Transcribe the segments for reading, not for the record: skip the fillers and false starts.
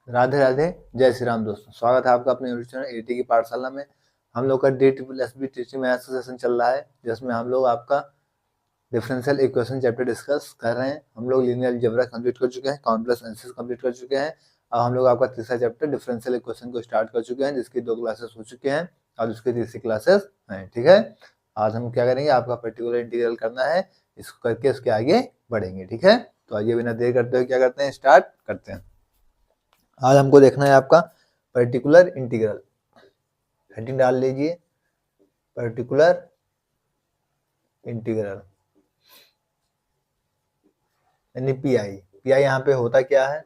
राधे राधे, जय श्री राम दोस्तों। स्वागत है आपका अपने यूट्यूब चैनल एटी की पाठशाला में। हम लोग का DSSB टीचिंग मैथ्स सेशन चल रहा है, जिसमें हम लोग आपका डिफरेंशियल इक्वेशन चैप्टर डिस्कस कर रहे हैं। हम लोग लीनियर अलजेब्रा कंप्लीट कर चुके हैं, काउंटलेस एनालिसिस कंप्लीट कर चुके हैं। अब हम लोग आपका तीसरा चैप्टर डिफरेंशियल इक्वेशन को स्टार्ट कर चुके हैं, जिसकी 2 क्लासेस हो चुके हैं और उसकी तीसरी क्लासेस हैं। ठीक है, आज हम क्या करेंगे, आपका पर्टिकुलर इंटीग्रल करना है, इसको करके उसके आगे बढ़ेंगे। ठीक है, तो आइए बिना देर करते हुए क्या करते हैं, स्टार्ट करते हैं। आज हमको देखना है आपका पर्टिकुलर इंटीग्रल। हेडिंग डाल लीजिए, पर्टिकुलर इंटीग्रल यानी पीआई। पीआई यहाँ पे होता क्या है,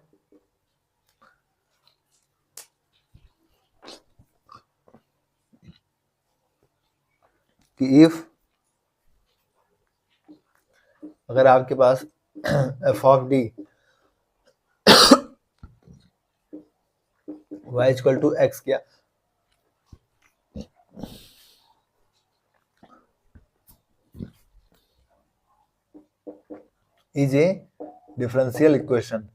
कि इफ अगर आपके पास f of D y equal to x किया, is a differential equation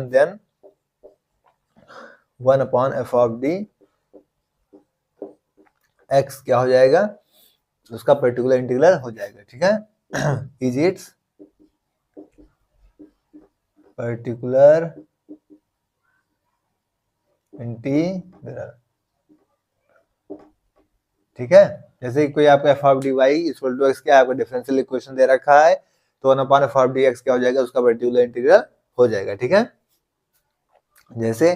then 1 upon f of d x क्या हो जाएगा, उसका पर्टिकुलर इंटीग्रल हो जाएगा। ठीक है, इज इट्स पर्टिकुलर इंटीग्रल। ठीक है, जैसे कोई आपका f of D y equal to x क्या आपका डिफरेंशियल इक्वेशन दे रखा है, तो 1 upon f of D x क्या हो जाएगा, उसका पर्टिकुलर इंटीग्रल हो जाएगा। ठीक है, जैसे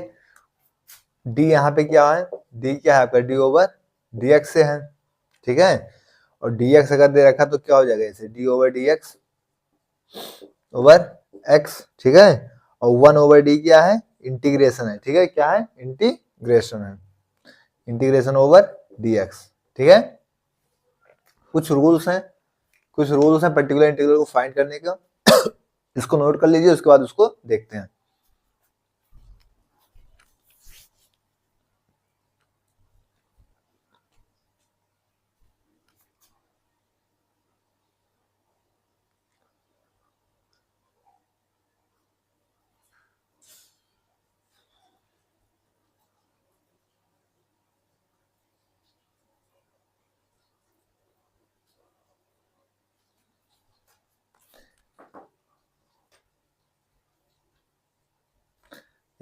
डी यहाँ पे क्या है, डी क्या है आपका, डी ओवर डी एक्स से है। ठीक है, और डी एक्स अगर दे रखा तो क्या हो जाएगा, इसे D over D x over x. ठीक है, और 1 ओवर डी क्या है, इंटीग्रेशन है। ठीक है, क्या है, इंटीग्रेशन है, इंटीग्रेशन ओवर डी एक्स। ठीक है, कुछ रूल्स हैं पर्टिकुलर इंटीग्रल को फाइंड करने का, इसको नोट कर लीजिए, उसके बाद उसको देखते हैं।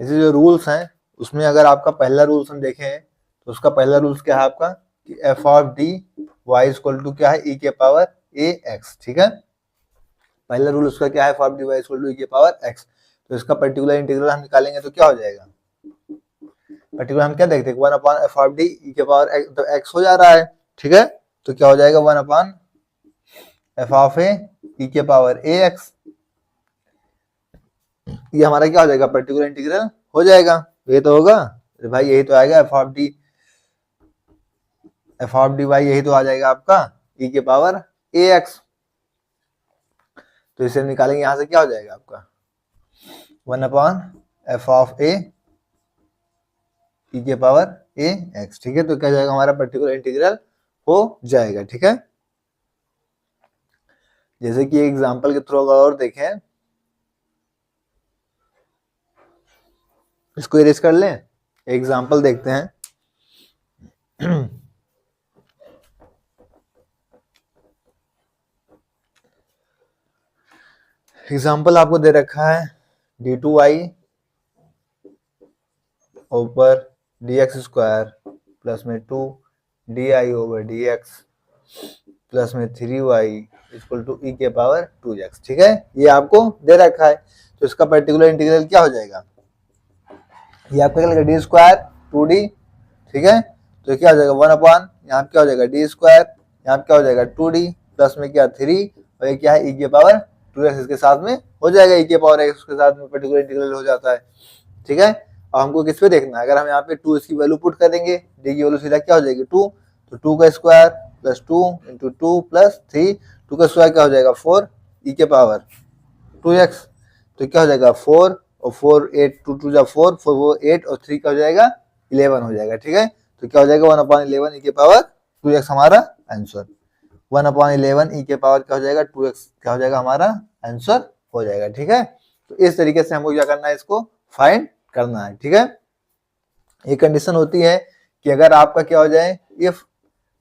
ऐसे जो रूल्स हैं, उसमें अगर आपका पहला रूल्स हम देखें तो उसका पहला रूल्स क्या है आपका, कि f of D y equal to क्या है, ई के पावर ए एक्स। ठीक है, पहला रूल उसका क्या है, f of D y equal to e के पावर एक्स। तो इसका पर्टिकुलर इंटीग्रल हम निकालेंगे तो क्या हो जाएगा, पर्टिकुलर हम क्या देखते हैं, 1 upon f of D E के पावर एक्स, तो एक्स हो जा रहा है। ठीक है, तो क्या हो जाएगा, 1 अपॉन एफ ऑफ ए ई के पावर ए एक्स, ये हमारा क्या हो जाएगा, पर्टिकुलर इंटीग्रल हो जाएगा। ये तो होगा भाई, यही तो आएगा एफ ऑफ डी वाई, यही तो आ जाएगा आपका ई के पावर ए एक्स। तो इसे निकालेंगे, यहां से क्या हो जाएगा आपका 1 अपॉन एफ ऑफ ए ई के पावर ए एक्स। ठीक है, तो क्या जाएगा, हमारा पर्टिकुलर इंटीग्रल हो जाएगा। ठीक है, जैसे कि एग्जांपल के थ्रू और देखें, इसको इरेज कर लें, एग्जांपल देखते हैं। एग्जांपल आपको दे रखा है डी टू वाई ऊपर डी एक्स स्क्वायर प्लस में 2 D I over D x plus में 3y इक्वल टू ई के पावर 2x। ठीक है, ये आपको दे रखा है, तो इसका पर्टिकुलर इंटीग्रल क्या हो जाएगा, ये आपका क्या लगेगा, डी स्क्वायर 2d। ठीक है, तो क्या हो जाएगा 1 अपॉन, यहाँ क्या हो जाएगा डी स्क्वायर, यहाँ क्या हो जाएगा 2d प्लस में क्या 3, और ये क्या है ई के पावर 2x, इसके साथ में हो जाएगा ई के पावर x के साथ में पर्टिकुलर इंटीग्रल हो जाता है। ठीक है, और हमको किस पे देखना है, अगर हम यहाँ पे 2 इसकी वैल्यू पुट कर देंगे, डी की वैल्यू सीधा क्या हो जाएगी 2, तो 2 का स्क्वायर प्लस 2 इंटू 2 प्लस 3, 2 का स्क्वायर क्या हो जाएगा 4 ई के पावर 2x, तो क्या हो जाएगा 4 और 4 8 2 2 जा 4 4 8 और 3 का हो जाएगा 11 हो जाएगा। ठीक है, तो क्या हो जाएगा 1 अपॉन 11 ई के पावर 2x हमारा आंसर, 1 अपॉन 11 ई के पावर क्या हो जाएगा 2x क्या हो जाएगा हमारा आंसर हो जाएगा। ठीक है, तो इस तरीके से हमको क्या करना है, इसको फाइंड करना है। ठीक है, ये कंडीशन होती है कि अगर आपका क्या हो जाए, if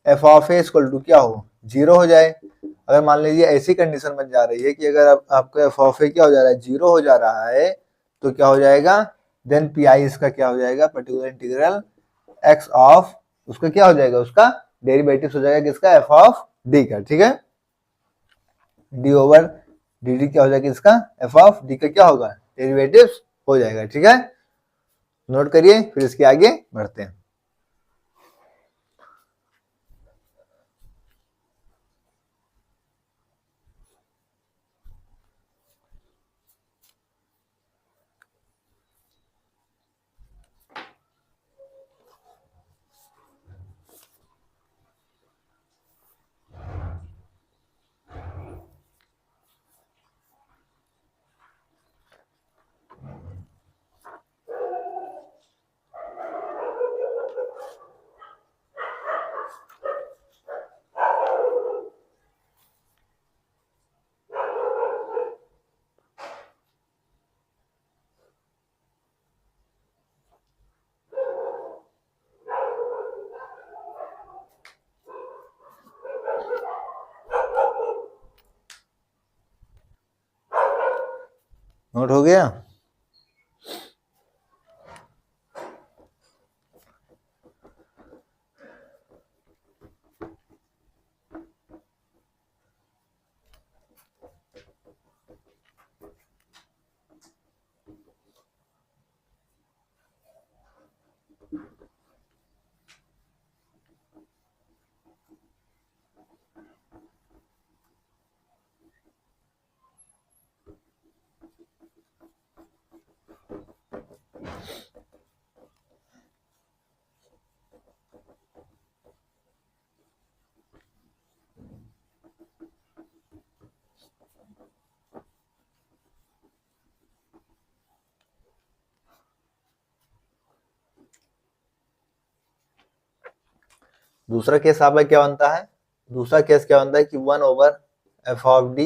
f of a equal to क्या हो, 0 हो जाए। अगर मान लीजिए ऐसी कंडीशन बन जा रही है कि अगर आपका एफ ऑफ ए क्या हो जा रहा है, 0 हो जा रहा है, तो क्या हो जाएगा, देन पी आई इसका क्या हो जाएगा, पर्टिकुलर इंटीग्रल एक्स ऑफ, उसका क्या हो जाएगा, उसका डेरिवेटिव हो जाएगा किसका, एफ ऑफ डी का। ठीक है, डी ओवर डी डी क्या हो जाएगा इसका, एफ ऑफ डी का क्या होगा, डेरिवेटिव हो जाएगा। ठीक है, नोट करिए, फिर इसके आगे बढ़ते हैं। नोट हो गया? दूसरा केस आपका क्या बनता है, दूसरा केस क्या बनता है कि 1 over f of D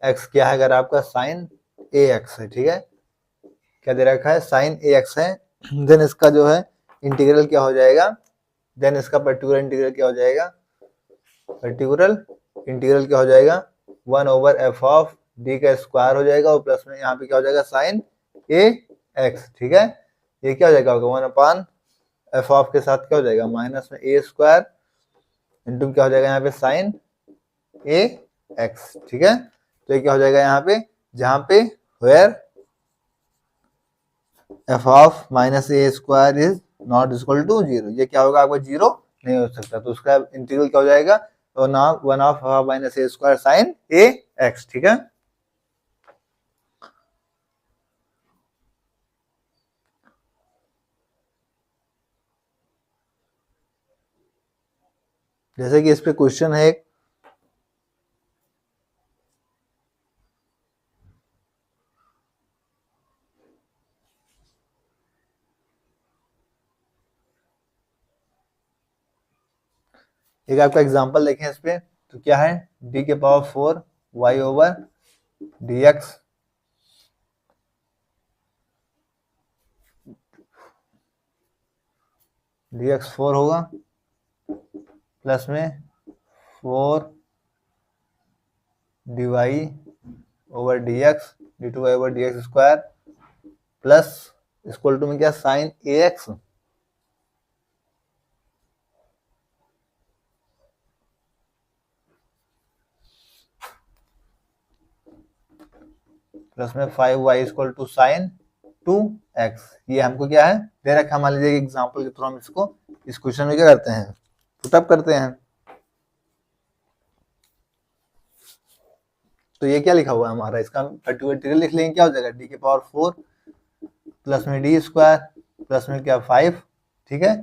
x क्या है, अगर आपका साइन ए एक्स है। ठीक है, क्या दे रखा है, साइन ए एक्स है, देन इसका जो है इंटीग्रल क्या हो जाएगा, देन इसका पर्टिकुलर इंटीग्रल क्या हो जाएगा, पर्टिकुलर इंटीग्रल क्या हो जाएगा, 1 ओवर एफ ऑफ डी का स्क्वायर हो जाएगा, और प्लस में यहाँ पे क्या हो जाएगा, साइन ए एक्स। ठीक है, ये क्या हो जाएगा, 1 अपान एफ ऑफ के साथ क्या हो जाएगा, माइनस में ए स्क्वायर इंटू क्या हो जाएगा यहाँ पे साइन ए एक्स। ठीक है, तो ये क्या हो जाएगा यहाँ पे, जहां पे where f of minus a square is not equal to 0, ये क्या होगा आपका 0 नहीं हो सकता, तो उसका इंटीग्रल क्या हो जाएगा, तो ना 1 of minus a square sine A x. ठीक है, जैसे कि इस पे क्वेश्चन है एक, आपका एग्जांपल देखें इस पे, तो क्या है, डी के power 4 y over D x, D x 4 होगा, प्लस में 4 D y over D x, D two y over D x square, plus equal to में क्या, साइन ए एक्स, प्लस में 5y equal to sign 2x। ये हमको क्या है दे रखा है, मान लीजिए एग्जांपल के थ्रू हम इसको इस क्वेश्चन में क्या करते हैं, पुटअप करते हैं। तो ये क्या लिखा हुआ है हमारा, इसका पर्टिकुलर इंटीग्रल लिख लेंगे, क्या हो जाएगा, डी के पावर 4 प्लस में डी स्क्वायर प्लस में क्या 5। ठीक है,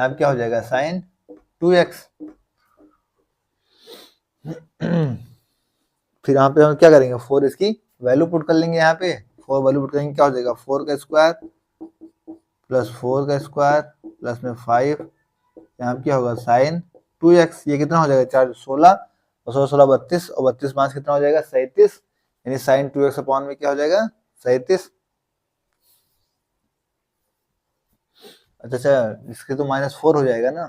अब क्या हो जाएगा, साइन 2x। फिर यहाँ पे हम क्या करेंगे, 4 इसकी वैल्यू पुट कर लेंगे, यहाँ पे 4 वैल्यू पुट करेंगे, क्या हो जाएगा, 4 का स्क्वायर प्लस 4 का स्क्वायर प्लस में 5, यहाँ पे क्या होगा, साइन 2x। ये कितना हो जाएगा, 4 16 और 16 32 और 32 5 कितना हो जाएगा, 37, यानी साइन 2x अपॉन में क्या हो जाएगा, 37। अच्छा, इसके तो -4 हो जाएगा ना,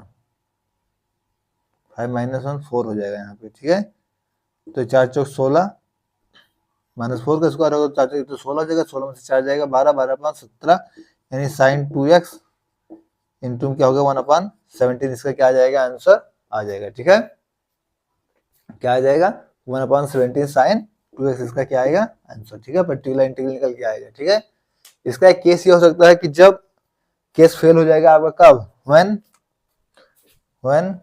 5 - 1 4 हो जाएगा यहाँ पे, ठीक है। तो 4 चौक 16, -4 का स्क्वायर होगा तो 4 चौक तो 16 हो जाएगा, 16 में से 4 जाएगा 12, 12 5 17, यानी sin 2x इंटू क्या होगा 1/17, इसका क्या आ जाएगा आंसर आ जाएगा, ठीक है। क्या आ जाएगा 1/17 sin 2x, इसका क्या आएगा आंसर, ठीक है। पर्टिकुलर इंटीग्रल निकल के आएगा, ठीक है। इसका एक केस ये हो सकता है कि जब केस फेल हो जाएगा आपका, कब, when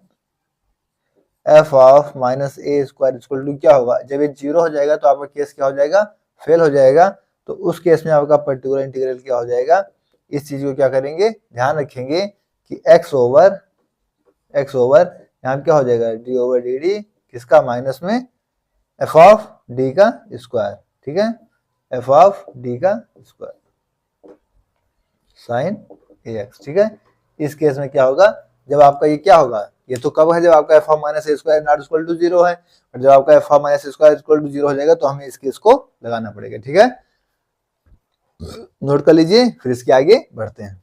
f of minus a square equal to क्या होगा, जब ये 0 हो जाएगा तो आपका केस क्या हो जाएगा, फेल हो जाएगा। तो उस केस में आपका पर्टिकुलर इंटीग्रल क्या हो जाएगा, इस चीज को क्या करेंगे, ध्यान रखेंगे कि x ओवर यहाँ क्या हो जाएगा d ओवर डी डी, किसका, माइनस में f ऑफ d का स्क्वायर, ठीक है, f ऑफ d का स्क्वायर साइन ax, ठीक है। इस केस में क्या होगा, जब आपका ये क्या होगा, ये तो कब है, जब आपका f of minus a square not equal to 0 है, और जब आपका f of minus a square equal to 0 हो जाएगा तो हमें इस केस को लगाना पड़ेगा, ठीक है। नोट कर लीजिए, फिर इसके आगे बढ़ते हैं।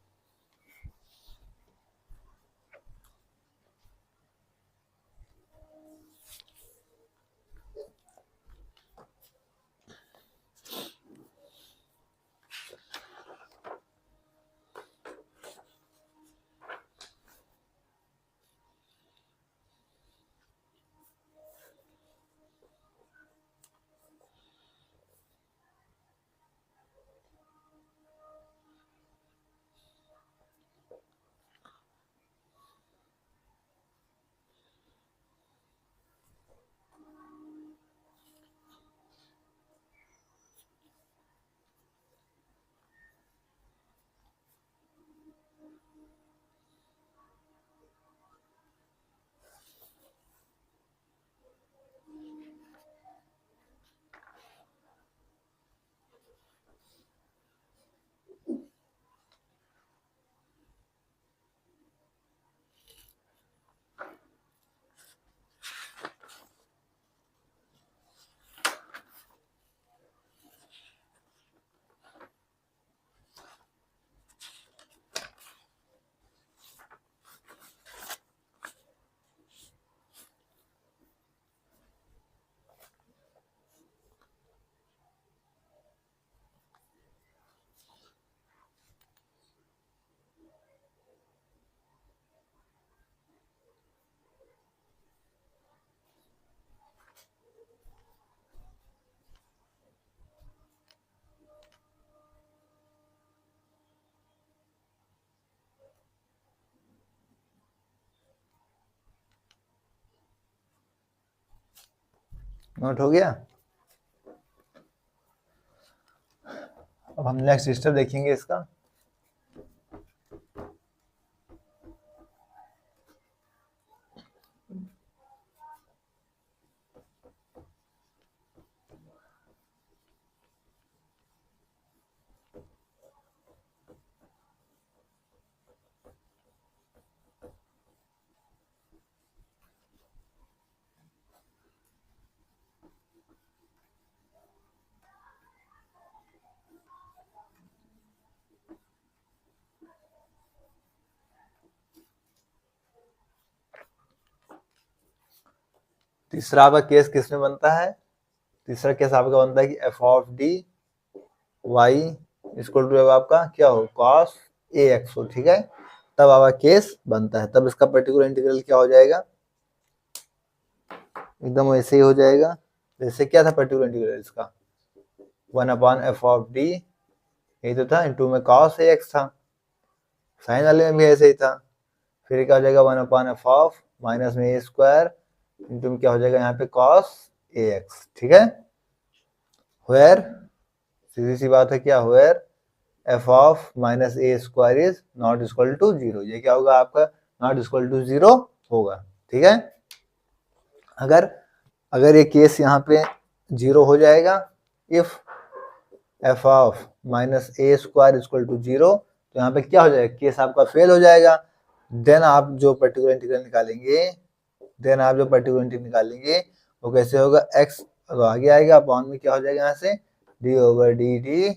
नोट हो गया। अब हम नेक्स्ट स्टेप देखेंगे इसका। तीसरा आपका केस किस में बनता है, तीसरा केस आपका बनता है कि f of D y equal to आपका क्या हो, cos ax हो, ठीक है। तब आपका केस बनता है, तब इसका पर्टिकुलर इंटीग्रल क्या हो जाएगा, एकदम वैसे ही हो जाएगा जैसे क्या था पर्टिकुलर इंटीग्रल इसका, 1/f ऑफ डी, यही तो था, इंटू में cos ax था, साइन वाले में भी ऐसे ही था। फिर क्या हो जाएगा 1/f ऑफ माइनस में ए स्क्वायर इंटू में क्या हो जाएगा यहाँ पे cos ax, ठीक है। वेयर, सीधी सी बात है क्या, where f of minus a square is not equal to 0, ये क्या होगा आपका, नॉट इक्वल टू 0 होगा, ठीक है। अगर ये केस यहाँ पे 0 हो जाएगा, if f of minus a square equal to 0, तो यहाँ पे क्या हो जाएगा, केस आपका फेल हो जाएगा। देन आप जो पर्टिकुलर इंटीग्रल निकालेंगे वो कैसे होगा, x तो आगे आएगा, अपॉन में क्या हो जाएगा यहाँ से d over D T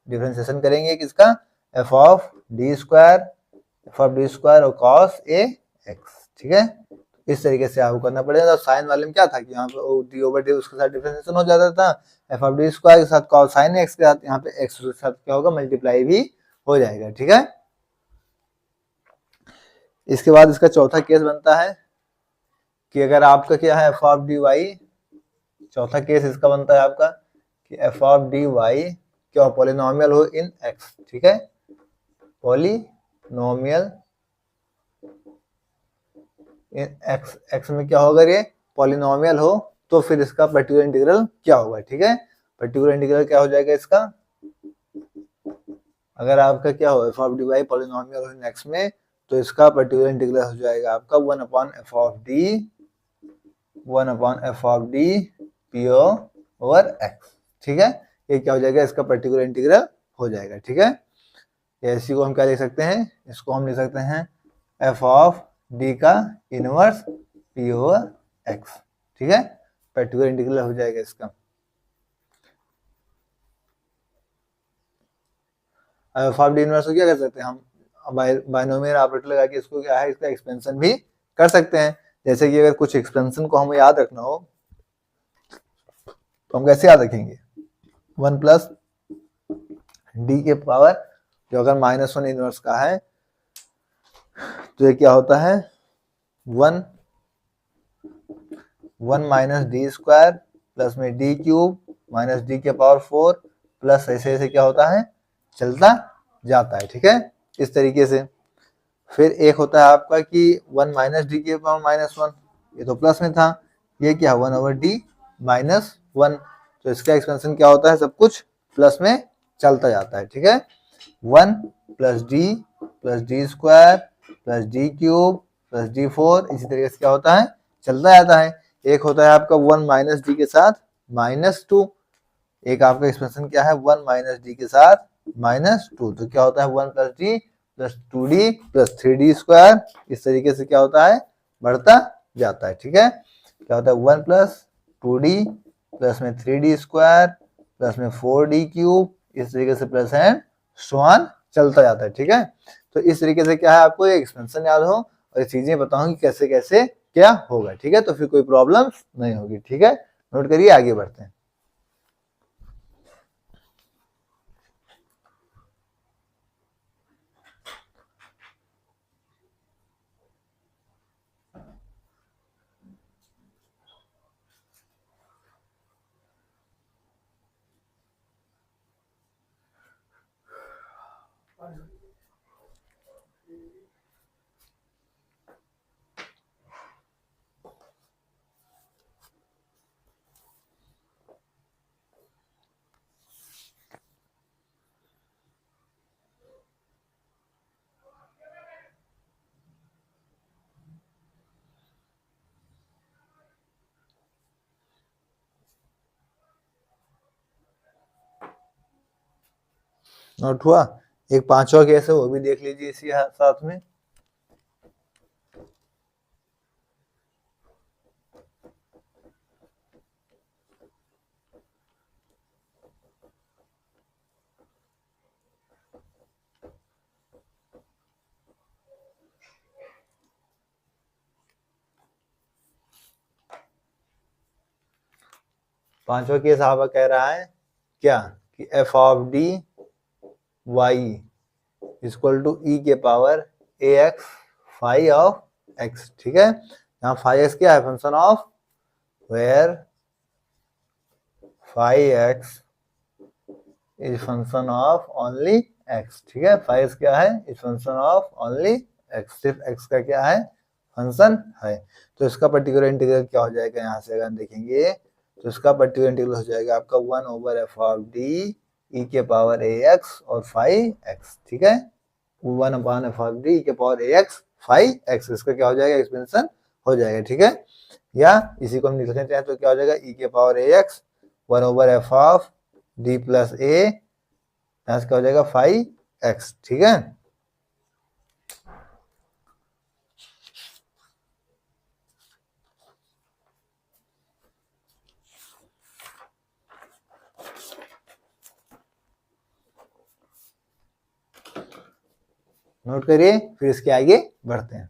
differentiation करेंगे किसका, एफ ऑफ डी स्क्वायर और कॉस ए एक्स, ठीक है। इस तरीके से आपको करना पड़ेगा। तो साइन वाले में क्या था कि यहाँ पे डी ओवर डी उसके साथ डिफरेंशिएशन हो जाता था, एफ ऑफ डी स्क्वायर के साथ कॉस साइन एक्स के साथ यहाँ पे एक्स के साथ क्या होगा, मल्टीप्लाई भी हो जाएगा, ठीक है। इसके बाद इसका चौथा केस बनता है कि अगर आपका क्या है एफ ऑफ डी वाई, चौथा केस इसका बनता है आपका कि एफ ऑफ डी वाई क्या पॉलिनोमियल हो इन एक्स, ठीक है। पॉलिनोमियल इन एक्स, एक्स में क्या होगा, ये पॉलिनोमियल हो तो फिर इसका पर्टिकुलर इंटीग्रल क्या होगा, ठीक है। पर्टिकुलर इंटीग्रल क्या हो जाएगा इसका, अगर आपका क्या हो f of D y polynomial हो इन एक्स में, तो इसका पर्टिकुलर इंटीग्रल हो जाएगा आपका 1/f(d) पी ओवर एक्स, ठीक है। ये क्या हो जाएगा, इसका पर्टिकुलर इंटीग्रल हो जाएगा, ठीक है। इसी को हम क्या लिख सकते हैं, इसको हम लिख सकते हैं एफ ऑफ डी का इनवर्स पी ओवर एक्स, ठीक है। पर्टिकुलर इंटीग्रल हो जाएगा इसका। एफ ऑफ डी इनवर्स को क्या कर सकते हैं हम, बाइनोमियल ऑपरेटर लगा के इसको क्या है, इसका एक्सपेंशन भी कर सकते हैं। जैसे कि अगर कुछ एक्सपेंशन को हमें याद रखना हो तो हम कैसे याद रखेंगे, 1 प्लस डी के पावर जो अगर -1 इनवर्स का है तो ये क्या होता है 1 माइनस डी स्क्वायर प्लस में डी क्यूब माइनस डी के पावर 4 प्लस ऐसे ऐसे क्या होता है चलता जाता है, ठीक है। इस तरीके से फिर एक होता है आपका कि 1 माइनस डी के पावर -1, ये तो प्लस में था, ये क्या 1 ओवर डी -1, तो इसका एक्सपेंशन क्या होता है, सब कुछ प्लस में चलता जाता है, ठीक है। 1 plus D square plus D cube plus D 4 इसी तरीके से क्या होता है चलता जाता है। एक होता है आपका 1 माइनस डी के साथ -2, एक आपका एक्सप्रेशन क्या है 1 माइनस डी के साथ -2, तो क्या होता है 1 plus D plus 2d plus 3d square, इस तरीके से क्या होता है बढ़ता जाता है, ठीक है। क्या होता है 1 प्लस 2d प्लस में 3d स्क्वायर प्लस में 4d क्यूब, इस तरीके से प्लस एंड सो ऑन चलता जाता है, ठीक है। तो इस तरीके से क्या है आपको ये एक्सपेंशन याद हो और ये चीजें बताऊंगी कैसे कैसे क्या होगा, ठीक है। तो फिर कोई प्रॉब्लम नहीं होगी, ठीक है। नोट करिए, आगे बढ़ते हैं। नोट हुआ, एक पांचवा केस है वो भी देख लीजिए इसी साथ में। पांचवा केस आपका कह रहा है क्या कि f of D y equal to e के power a x phi of x, ठीक है। यहाँ फाई एक्स क्या है function of where phi x is function of only x, ठीक है। फाई एक्स क्या है is function of only x, सिर्फ एक्स का क्या है फंक्शन है। तो इसका पर्टिकुलर इंटीग्रल क्या हो जाएगा, यहाँ से अगर देखेंगे तो इसका पर्टिकुलर इंटीग्रल हो जाएगा आपका 1 over f of D E के पावर ए एक्स और फाई एक्स, ठीक है। 1 upon f of D E के power a x phi x, इसका क्या हो जाएगा एक्सपेंशन हो जाएगा, ठीक है। या इसी को हम लिख लेते हैं तो क्या हो जाएगा ई के power a x 1 over f of D plus a, यहाँ से क्या हो जाएगा फाई एक्स, ठीक है। नोट करिए, फिर इसके आगे बढ़ते हैं।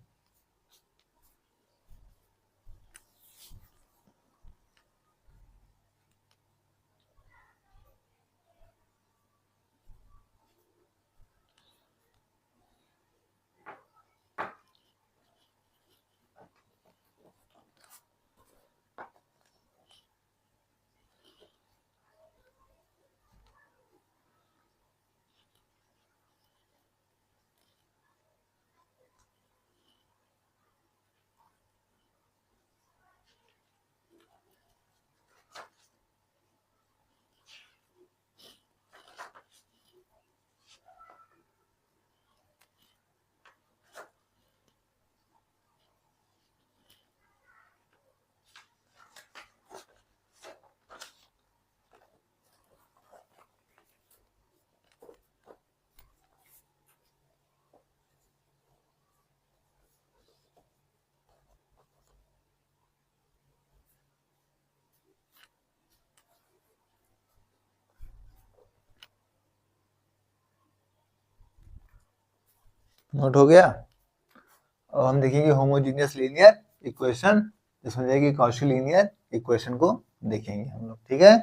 नोट हो गया। अब हम देखेंगे होमोजीनियस लीनियर इक्वेशन, इसमें जाएगी कॉची लीनियर इक्वेशन को देखेंगे हम लोग, ठीक है।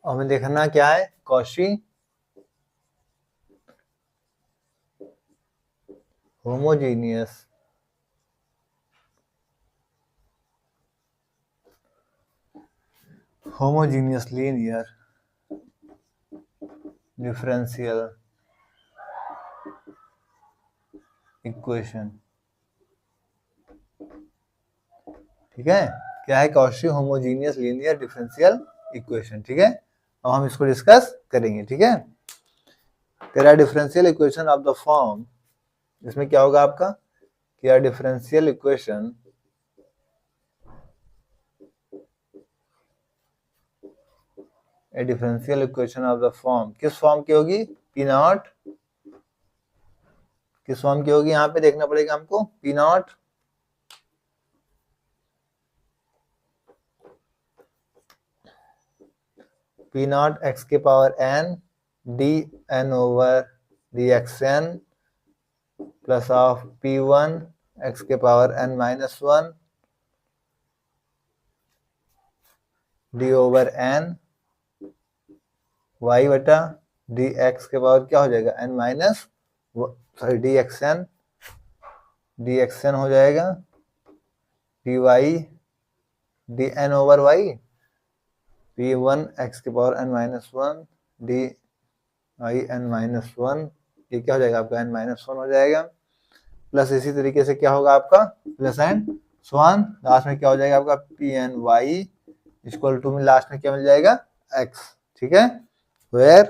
और हमें देखना क्या है, Cauchy homogeneous linear differential equation, ठीक है। क्या है, Cauchy homogeneous linear differential equation, ठीक है। अब हम इसको डिस्कस करेंगे, ठीक है। तेरा differential equation of the form, इसमें क्या होगा आपका, क्या differential equation A differential equation of the form, किस फॉर्म की होगी, पी नॉट, किस फॉर्म की होगी, यहाँ पे देखना पड़ेगा हमको, P not P not x के power n D n over D x n plus of P one x के power n minus one D over n y बटा डी एक्स के पावर क्या हो जाएगा, n minus sorry D x n हो जाएगा D y D n over y P one x के power n minus one D I n minus one, ये क्या हो जाएगा आपका, एन माइनस वन हो जाएगा। प्लस इसी तरीके से क्या होगा आपका, प्लस एंड स्वान, लास्ट में क्या हो जाएगा आपका, p n y equal to में लास्ट में क्या मिल जाएगा, एक्स, ठीक है। वेयर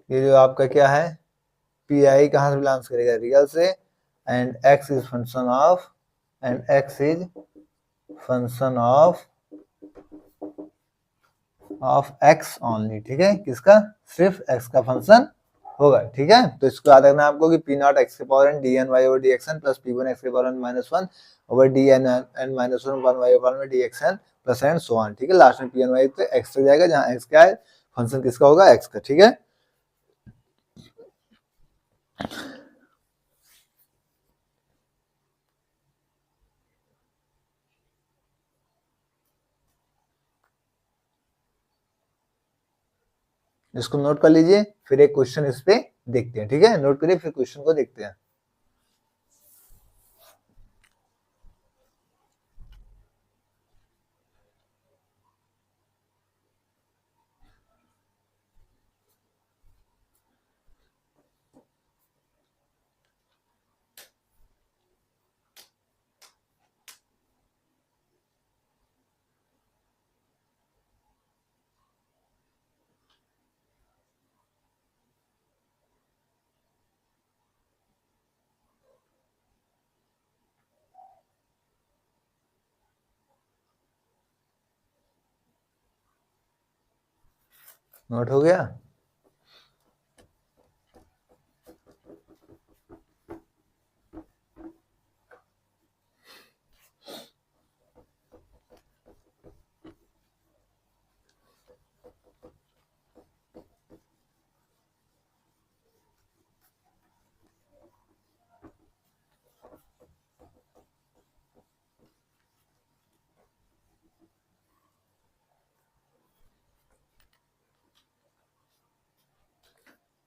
ये जो आपका क्या है, पी आई कहाँ से बिलोंग्स करेगा, रियल से, and x is function of, and x is function of x only, ठीक है, किसका, सिर्फ एक्स का फंक्शन होगा, ठीक है। तो इसको याद रखना आपको कि पी नॉट एक्स के power n D n y over D x n plus P one x के power n minus one over D n n minus one one y over में D x n plus n so on, ठीक है। Last में P n y तो x तक जाएगा, जहाँ x क्या है, फंक्शन किसका होगा, एक्स का, ठीक है। इसको नोट कर लीजिए, फिर एक क्वेश्चन इस पे देखते हैं, ठीक है। नोट करिए, फिर क्वेश्चन को देखते हैं। नोट हो गया।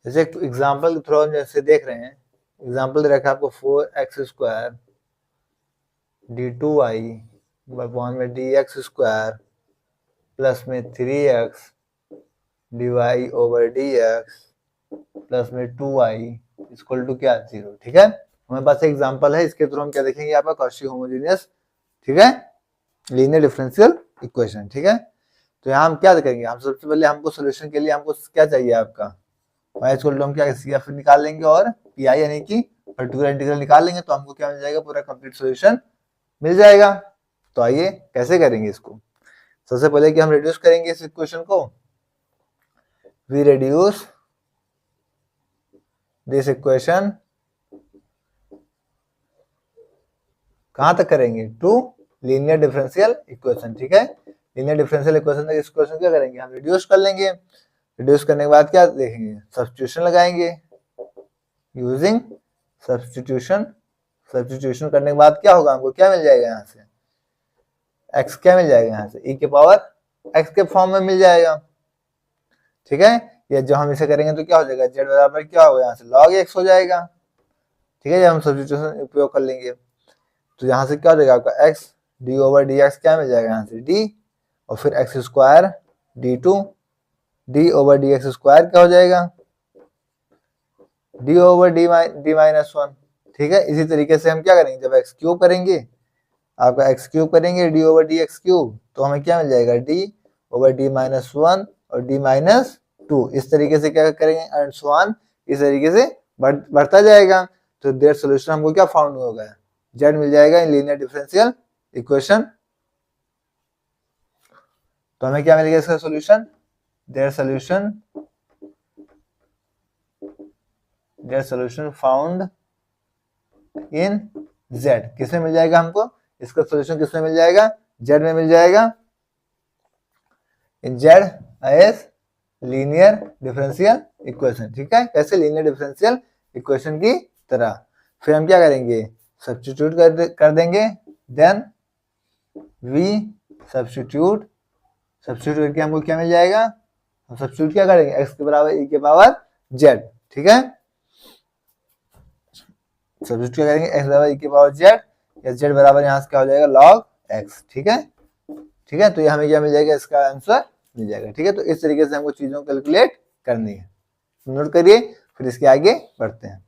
जैसे एक एग्जाम्पल के थ्रू हम जैसे देख रहे हैं, एग्जाम्पल दे रखा है आपको 4x² D two y upon में डी एक्स स्क्वायर प्लस में 3x D y over D x plus में 2y इक्वल टू क्या, 0, ठीक है। हमारे पास एग्जाम्पल है, इसके थ्रू हम क्या देखेंगे, आपका कॉची होमोजेनियस, ठीक है, लीनियर डिफरेंशियल इक्वेशन, ठीक है। तो यहाँ हम क्या करेंगे, हम सबसे पहले हमको सोल्यूशन के लिए हमको क्या चाहिए, आपका y इक्वल टू हम क्या CF निकाल लेंगे और PI यानी कि पर्टिकुलर इंटीग्रल निकाल लेंगे, तो हमको क्या मिल जाएगा, पूरा कंप्लीट सॉल्यूशन मिल जाएगा। तो आइए कैसे करेंगे इसको। सबसे पहले कि हम रिड्यूस करेंगे इस इक्वेशन को, वी रिड्यूस दिस इक्वेशन, कहां तक करेंगे, टू लीनियर डिफरेंशियल इक्वेशन, ठीक है। लीनियर डिफरेंशियल इक्वेशन तक इस इक्वेशन क्या करेंगे, हम रिड्यूस कर लेंगे। रिड्यूस करने के बाद क्या देखेंगे, सब्स्टिट्यूशन लगाएंगे, यूजिंग सब्स्टिट्यूशन। सब्स्टिट्यूशन करने के बाद क्या होगा, हमको क्या मिल जाएगा, यहाँ से x क्या मिल जाएगा, यहाँ से e के पावर x के फॉर्म में मिल जाएगा, ठीक है। ये जो हम इसे करेंगे तो क्या हो जाएगा, z बराबर क्या होगा, यहाँ से log x हो जाएगा, ठीक है। जब हम सब्स्टिट्यूशन उपयोग कर लेंगे तो यहाँ से क्या हो जाएगा, आपका x d over D x क्या मिल जाएगा, यहाँ से d, और फिर x square d2 d over D x square क्या हो जाएगा, d over D minus one, ठीक है। इसी तरीके से हम क्या करेंगे, जब x क्यूब करेंगे, आपका x क्यूब करेंगे d over D x cube, तो हमें क्या मिल जाएगा, d over D minus one और d माइनस टू, इस तरीके से क्या करेंगे, एंड सो ऑन, इस तरीके से बढ़ता जाएगा। तो देयर सोल्यूशन हमको क्या फाउंड होगा, z मिल जाएगा इन लीनियर डिफरेंशियल इक्वेशन। तो हमें क्या मिलेगा इसका solution, their solution found in z, किसमें मिल जाएगा हमको, इसका सोल्यूशन किसमें मिल जाएगा, z में मिल जाएगा, in z as linear differential equation, ठीक है। कैसे, लीनियर डिफरेंशियल इक्वेशन की तरह। फिर हम क्या करेंगे, सब्स्टिट्यूट कर देंगे, देन वी सब्स्टिट्यूट करके हमको क्या मिल जाएगा, हम सब्स्टिट्यूट क्या करेंगे, x के बराबर e के पावर z, ठीक है। सब्स्टिट्यूट क्या करेंगे, x बराबर e के पावर z, या z बराबर यहाँ से क्या हो जाएगा, log x, ठीक है, ठीक है। तो ये हमें क्या मिल जाएगा, इसका आंसर मिल जाएगा, ठीक है। तो इस तरीके से हमको चीजों को कैलकुलेट करनी है, नोट करिए, फिर इसके आगे बढ़ते हैं।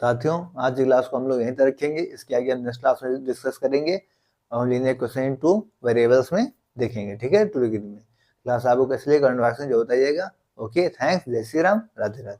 साथियों आज की क्लास को हम लोग यहीं तक रखेंगे, इसके आगे हम नेक्स्ट क्लास में डिस्कस करेंगे और हम लीनियर क्वेश्चन टू वेरिएबल्स में देखेंगे। ठीक है, टू डिग्री में क्लास आपको कैसे लिए कमेंट बॉक्स में जो बताइएगा। ओके, थैंक्स, जय श्री राम, राधे राधे।